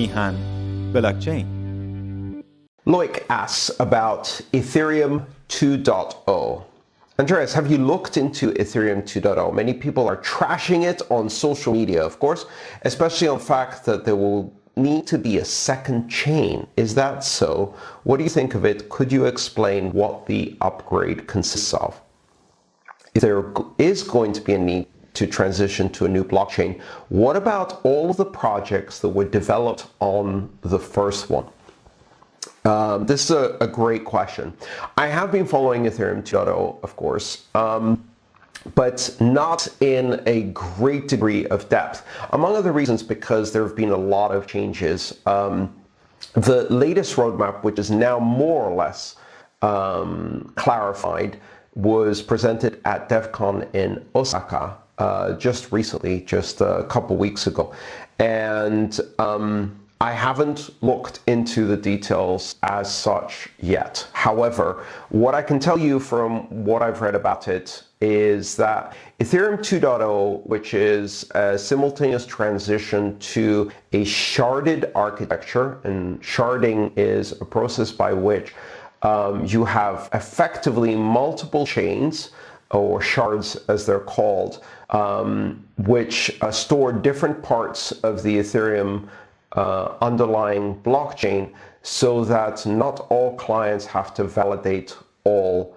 میهن بلاکچین. Loic asks about Ethereum 2.0. Andreas, have you looked into Ethereum 2.0? Many people are trashing it on social media, of course, especially on the fact that there will need to be a second chain. Is that so? What do you think of it? Could you explain what the upgrade consists of? If there is going to be a need to transition to a new blockchain, what about all of the projects that were developed on the first one? This is a great question. I have been following Ethereum 2.0, of course, but not in a great degree of depth. Among other reasons, because there have been a lot of changes. The latest roadmap, which is now more or less clarified, was presented at DevCon in Osaka just recently, just a couple weeks ago. And I haven't looked into the details as such yet. However, what I can tell you from what I've read about it is that Ethereum 2.0, which is a simultaneous transition to a sharded architecture, and sharding is a process by which you have effectively multiple chains, or shards as they're called, which store different parts of the Ethereum underlying blockchain, so that not all clients have to validate all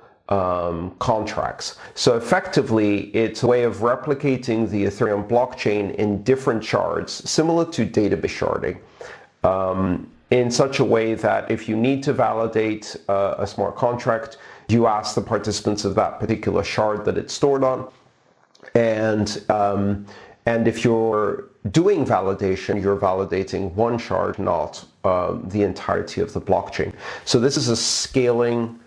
contracts. So effectively, it's a way of replicating the Ethereum blockchain in different shards, similar to database sharding, in such a way that if you need to validate a smart contract, you ask the participants of that particular shard that it's stored on, and if you're doing validation, you're validating one shard, not the entirety of the blockchain. So this is a scaling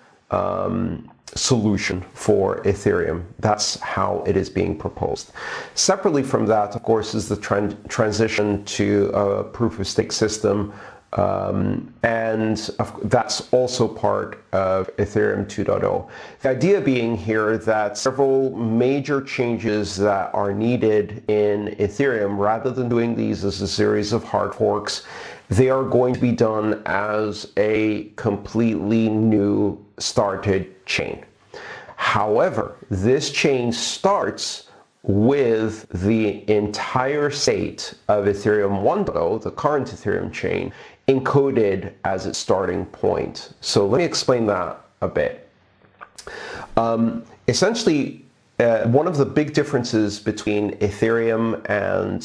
solution for Ethereum. That's how it is being proposed. Separately from that, of course, is the transition to a proof-of-stake system, and that's also part of Ethereum 2.0. The idea being here that several major changes that are needed in Ethereum, rather than doing these as a series of hard forks, they are going to be done as a completely new started chain. However, this chain starts with the entire state of Ethereum 1.0, the current Ethereum chain, encoded as its starting point. So let me explain that a bit. Essentially, one of the big differences between Ethereum and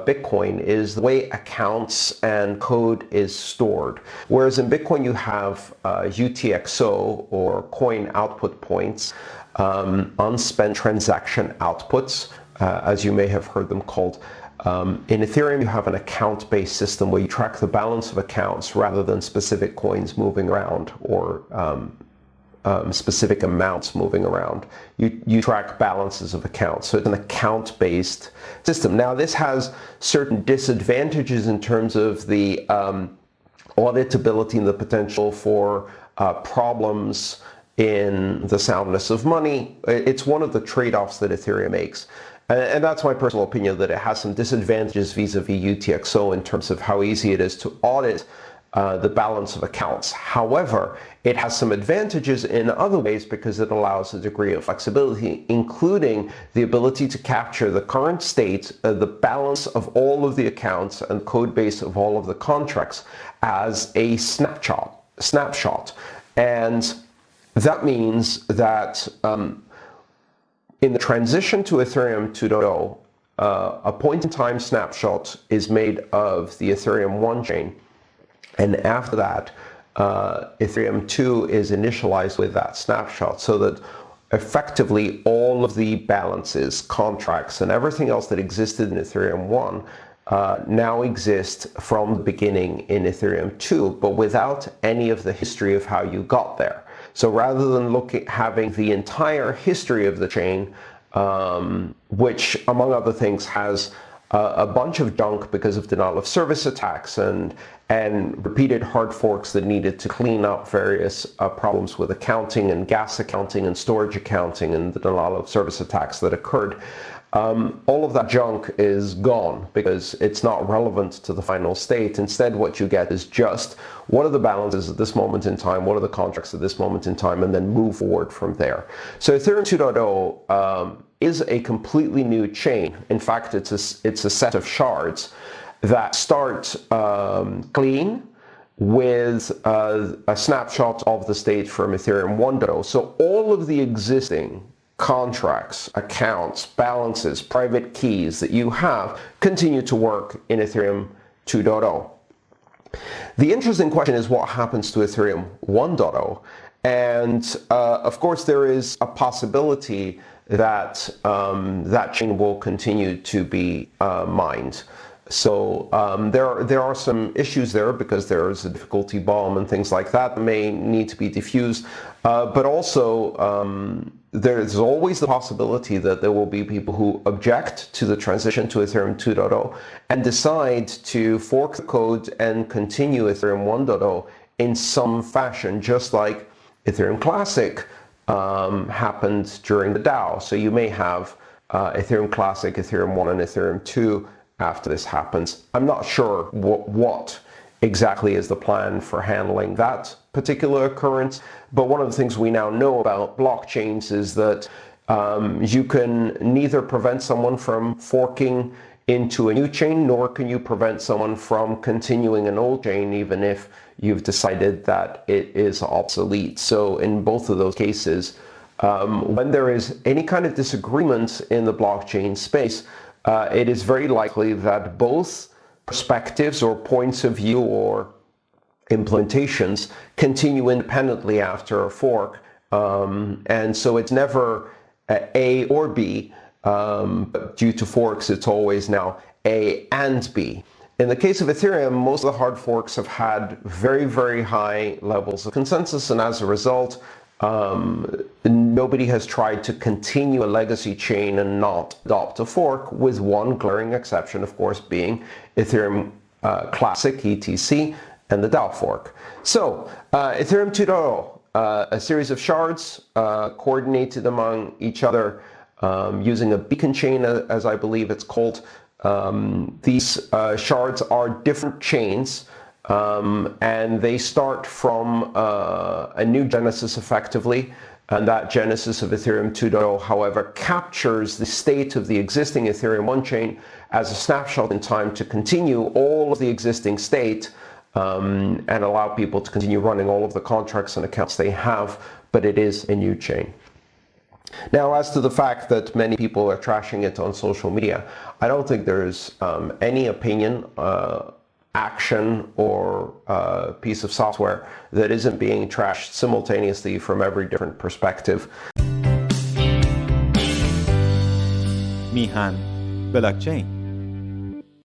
Bitcoin is the way accounts and code is stored. Whereas in Bitcoin you have UTXO, or coin output points, unspent transaction outputs, as you may have heard them called. In Ethereum, you have an account-based system where you track the balance of accounts rather than specific coins moving around, or specific amounts moving around. You track balances of accounts. So it's an account-based system. Now, this has certain disadvantages in terms of the auditability and the potential for problems in the soundness of money. It's one of the trade-offs that Ethereum makes. And that's my personal opinion, that it has some disadvantages vis-a-vis UTXO in terms of how easy it is to audit the balance of accounts. However, it has some advantages in other ways because it allows a degree of flexibility, including the ability to capture the current state, the balance of all of the accounts and code base of all of the contracts as a snapshot. And that means that in the transition to Ethereum 2.0, a point-in-time snapshot is made of the Ethereum 1 chain, and after that, Ethereum 2 is initialized with that snapshot, so that effectively all of the balances, contracts, and everything else that existed in Ethereum 1 now exist from the beginning in Ethereum 2, but without any of the history of how you got there. So rather than having the entire history of the chain, which among other things has a bunch of junk because of denial of service attacks and repeated hard forks that needed to clean up various problems with accounting and gas accounting and storage accounting and the denial of service attacks that occurred, all of that junk is gone because it's not relevant to the final state. Instead, what you get is just what are the balances at this moment in time, what are the contracts at this moment in time, and then move forward from there. So Ethereum 2.0 is a completely new chain. In fact, it's a set of shards that start clean with a snapshot of the state from Ethereum 1.0. So all of the existing contracts, accounts, balances, private keys that you have continue to work in Ethereum 2.0. The interesting question is what happens to Ethereum 1.0, and of course there is a possibility that that chain will continue to be mined. So there are some issues there because there is a difficulty bomb and things like that may need to be diffused, but also there's always the possibility that there will be people who object to the transition to Ethereum 2.0 and decide to fork the code and continue Ethereum 1.0 in some fashion, just like Ethereum Classic happened during the DAO. So you may have Ethereum Classic, Ethereum 1, and Ethereum 2 after this happens. I'm not sure what exactly is the plan for handling that particular occurrence, but one of the things we now know about blockchains is that you can neither prevent someone from forking into a new chain, nor can you prevent someone from continuing an old chain even if you've decided that it is obsolete. So in both of those cases, when there is any kind of disagreement in the blockchain space, it is very likely that both perspectives or points of view or implementations continue independently after a fork. And so it's never A or B, but due to forks, it's always now A and B. In the case of Ethereum, most of the hard forks have had very, very high levels of consensus, and as a result, nobody has tried to continue a legacy chain and not adopt a fork, with one glaring exception, of course, being Ethereum Classic, ETC, and the DAO fork. So, Ethereum 2.0, a series of shards coordinated among each other using a beacon chain, as I believe it's called. These shards are different chains, and they start from a new genesis effectively, and that genesis of Ethereum 2.0, however, captures the state of the existing Ethereum 1 chain as a snapshot in time to continue all of the existing state and allow people to continue running all of the contracts and accounts they have, but it is a new chain. Now, as to the fact that many people are trashing it on social media, I don't think there's any opinion, action, or piece of software that isn't being trashed simultaneously from every different perspective. میهن بلاکچین